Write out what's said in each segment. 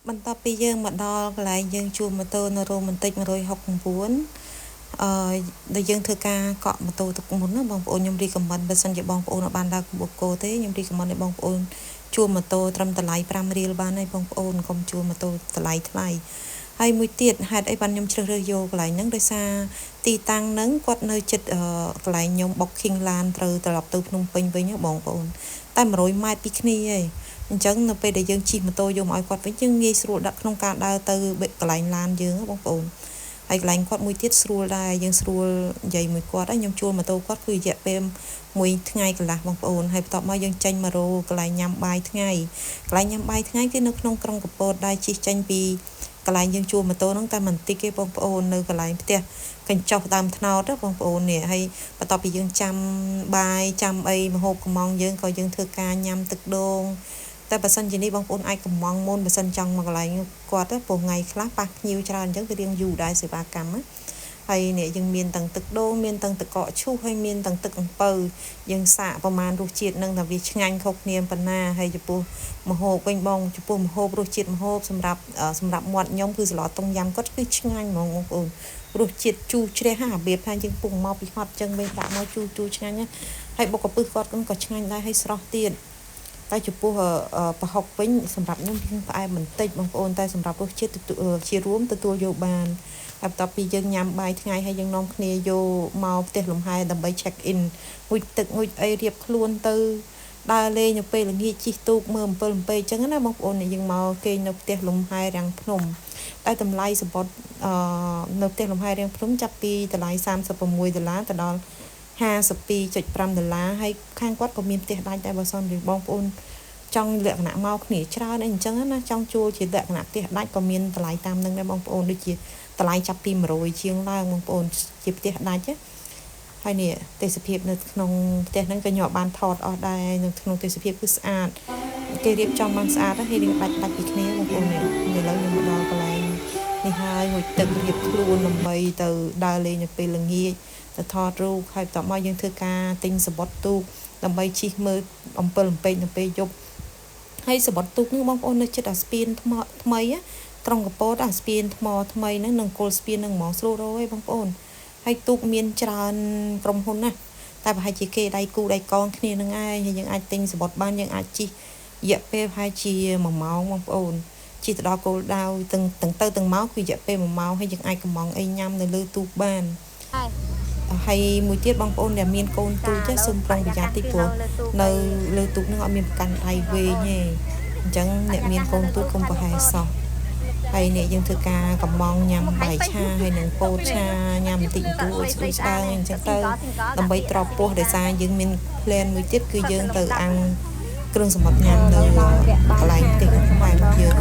បន្ទាប់ពីយើងមកដល់កន្លែងយើងជួលម៉ូតូនៅរ៉ូម៉ាន់ទិក169ដែលយើងធ្វើការកក់ម៉ូតូទឹកមុនណាបងប្អូនខ្ញុំរីកមិនបើសិនជាបងប្អូនបានដើរកម្ពុជាទេខ្ញុំរីកមិនឲ្យបងប្អូនជួលម៉ូតូត្រឹមតម្លៃ5រៀលបានហើយបងប្អូនកុំជួលម៉ូតូតម្លៃថ្លៃហើយមួយទៀតហេតុអីបានខ្ញុំជ្រើសរើសយកកន្លែងហ្នឹងដោយសារទីតាំងហ្នឹងគាត់នៅជិតកន្លែងខ្ញុំ booking ឡានត្រូវត្រឡប់ទៅភ្នំពេញវិញបងប្អូនតែ100ម៉ែត្រពីគ្នាឯងអញ្ចឹងនៅពេលដែលយើងជិះម៉ូតូយកមកឲ្យគាត់វិញយើងងាយស្រួលដាក់ក្នុងការដើរទៅកន្លែងឡានយើងបងប្អូនហើយកន្លែងគាត់មួយទៀតស្រួលដែរយើងស្រួលនិយាយមួយគាត់ខ្ញុំជួលម៉ូតូគាត់គឺរយៈពេល1ថ្ងៃកន្លះបងប្អូនហើយបន្ទាប់មកយើងចេញមករោកន្លែងញ៉ាំបាយថ្ងៃកន្លែងញ៉ាំបាយថ្ងៃគឺនៅក្នុងក្រុងកំពតដែរជិះចេញពីកន្លែងយើងជួលម៉ូតូហ្នឹងតែមិនតិចទេបងប្អូននៅកន្លែងផ្ទះកញ្ចុះដើមថ្នោតបងប្អូននេះហើយបន្ទាប់ពីយើងចាំបាយចាំអីម្ហូបកំងយើងក៏យើងធ្វើការញ៉ាំទឹកដូងតែបើសិនជានេះបងប្អូនអាចកំងមុនបើសិនចង់មកកន្លែងគាត់ព្រោះថ្ងៃខ្លះប៉ះភ្ញៀវច្រើនអញ្ចឹងវារៀងយូរដែរសេវាកម្មណាហើយនេះយើងមានទាំងទឹកដូងមានទាំងទឹកកកឈូសហើយមានទាំងទឹកអំពៅយើងសាកប្រមាណរសជាតិនឹងថាវាឆ្ងាញ់ខុសគ្នាប៉ុណ្ណាហើយចំពោះម្ហូបវិញបងចំពោះម្ហូបរសជាតិម្ហូបសម្រាប់មាត់ខ្ញុំគឺស្លតុងយ៉ាំគាត់គឺឆ្ងាញ់ហ្មងបងប្អូនរសជាតិជូរជ្រះហារបៀបថាយើងពុះមកពីហត់អញ្ចឹងវិញដាក់មកជូរឆ្ងាញ់ណាហើយបុកកពឹសគាត់ក៏ឆ្ងាញ់ដែរហើយស្រស់ទៀតតែចំពោះប្រហុកវិញសម្រាប់ខ្ញុំវាផ្អែមបន្តិចបងប្អូនតែសម្រាប់រសជាតិជារួមទទួលយកបានហើយបន្ទាប់ពីយើងញ៉ាំបាយថ្ងៃហើយយើងនាំគ្នាយកមកផ្ទះលំហែដើម្បី check in ងុយទឹកងុយអីរៀបខ្លួនទៅដើរលេងនៅពេលល្ងាចជិះទូកមើលអំពិលអំពែកអញ្ចឹងណាបងប្អូនយើងមកគេងនៅផ្ទះលំហែរាំងភ្នំតែតម្លៃសម្បត្តិនៅផ្ទះលំហែរាំងភ្នំចាប់ពីតម្លៃ$36ទៅដល់$52.5ហើយខាងគាត់ក៏មានផ្ទះដាច់ដែរបើសិនជាបងប្អូនចង់លក្ខណៈមកគ្នាច្រើនអីអញ្ចឹងណាចង់ជួលជាលក្ខណៈផ្ទះដាច់ក៏មានតម្លៃតាមនឹងដែរបងប្អូនដូចជាតម្លៃចាប់ពី100ជាងឡើងបងប្អូនជាផ្ទះដាច់ហើយនេះទេសភាពនៅក្នុងផ្ទះហ្នឹងក៏ខ្ញុំបានថតអស់ដែរនៅក្នុងទេសភាពគឺស្អាតគេរៀបចំបានស្អាតហើយរៀងដាច់ពីគ្នាបងប្អូននេះឥឡូវខ្ញុំមកដល់កន្លែងនេះហើយងុយទឹករៀបខ្លួនដើម្បីទៅដើរលេងនៅពេលល្ងាចទៅថតរូបហើយបន្ទាប់មកយើងធ្វើការទិញសំបុត្រទូកដើម្បីជិះមើលអំពិលអំពែកនៅពេលយប់ហើយសំបុត្រទូកនេះបងប្អូននៅចិត្តអាស្ពានថ្មីក្រុងកំពតអាស្ពានថ្មថ្មីហ្នឹងនឹងគល់ស្ពានហ្នឹងហ្មងស្រួលរយបងប្អូនហើយទូកមានច្រើនក្រុមហ៊ុនណាតែប្រហែលជាគេដៃគូដៃកងគ្នានឹងឯងហើយយើងអាចទិញសំបុត្របានយើងអាចជិះរយៈពេលប្រហែលជា1ម៉ោងបងប្អូនជិះទៅដល់គោលដៅទាំងទៅទាំងមកគឺរយៈពេល1ម៉ោងហើយយើងអាចកំងអីញ៉ាំនៅលើទូកបានហើយមួយទៀតបងប្អូនដែលមានកូនទូចសូមប្រុងប្រយ័ត្នតិចព្រោះនៅលើទូកហ្នឹងអត់មានប្រកាន់ដៃវែងទេអញ្ចឹងអ្នកមានកូនទូចកុំប្រហែលសោះហើយនេះយើងធ្វើការកំងញ៉ាំបាយឆាហើយនឹងពោតឆាញ៉ាំបន្តិចបន្តួចស្រួយស្ដើងអញ្ចឹងទៅដើម្បីទ្របពោះដោយសារយើងមាន plan មួយទៀតគឺយើងទៅអាំងគ្រឿងសមុទ្រញ៉ាំនៅកន្លែងផ្ទះខ្មែររបស់យើង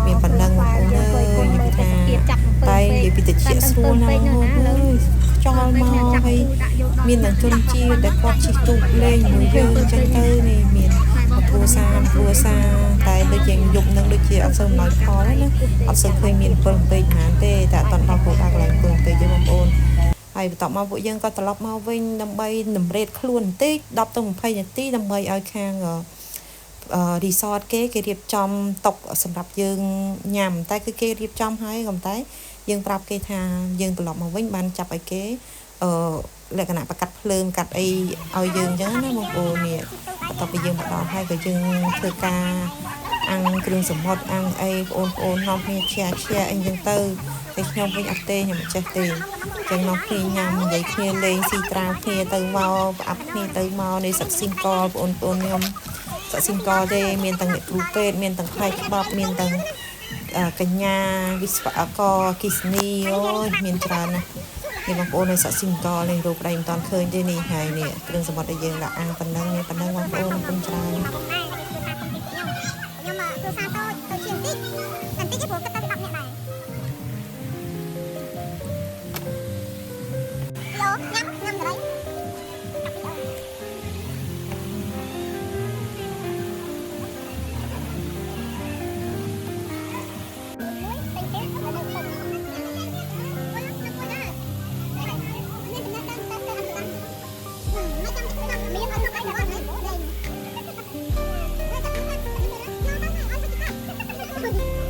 មានប៉ុណ្ណឹងបងប្អូនអើយខ្ញុំថាតែនិយាយពីតិចស្រួលណាស់បងប្អូនអើយខ្យល់មកហើយមានទាំងជនជាតិដែលគាត់ជិះទូកលេងមួយយើងអញ្ចឹងទៅនេះមានគ្រួសារតែដូចជាយប់នឹងដូចជាអត់សូវអំណោយផលណាអត់សូវឃើញមានពលពេកហ្មងទេតែអត់ដល់គោលដៅកន្លែងពលពេកទេបងប្អូនហើយបន្ទាប់មកពួកយើងក៏ត្រឡប់មកវិញដើម្បីតម្រេតខ្លួនបន្តិច10ទៅ20នាទីដើម្បីឲ្យខាងresort គេរៀបចំតុសម្រាប់យើងញ៉ាំតែគឺគេរៀបចំហើយក៏តែយើងប្រាប់គេថាយើងត្រឡប់មកវិញបានចាប់ឲ្យគេលក្ខណៈបកាត់ភ្លើងកាត់អីឲ្យយើងអញ្ចឹងណាបងប្អូននេះបន្ទាប់ពីយើងមកដល់ហើយក៏យើងធ្វើការអាំងគ្រឿងសមុទ្រអាំងអីបងប្អូននាំគ្នាជាអីអញ្ចឹងទៅតែខ្ញុំវិញអត់ទេខ្ញុំមិនចេះទេចឹងនាំគ្នាញ៉ាំនិយាយគ្នាលេងស៊ីត្រាវគ្នាទៅមកប្រអាប់គ្នាទៅមកនៃសឹកស៊ីងកលបងប្អូនខ្ញុំសឹកស៊ីងកលទេមានទាំងអ្នកគ្រូពេទ្យមានទាំងផ្នែកច្បាប់មានទាំងកញ្ញាវិស្វករគិសនីអូយមានច្រើនណាស់នេះបងប្អូននៅសាក់ស៊ីងកលនេះរូបដៃមិនតាន់ឃើញទេនេះហើយនេះគ្រឿងសមុទ្រដែលយើងដាក់អាំងប៉ុណ្ណឹងបងប្អូនអរគុណច្រើនខ្ញុំគ្រូសាតូចទៅជាងតិចទេព្រោះគិតទៅ10នាក់ដែរឡូញ៉ាំកន្លែង Thank you.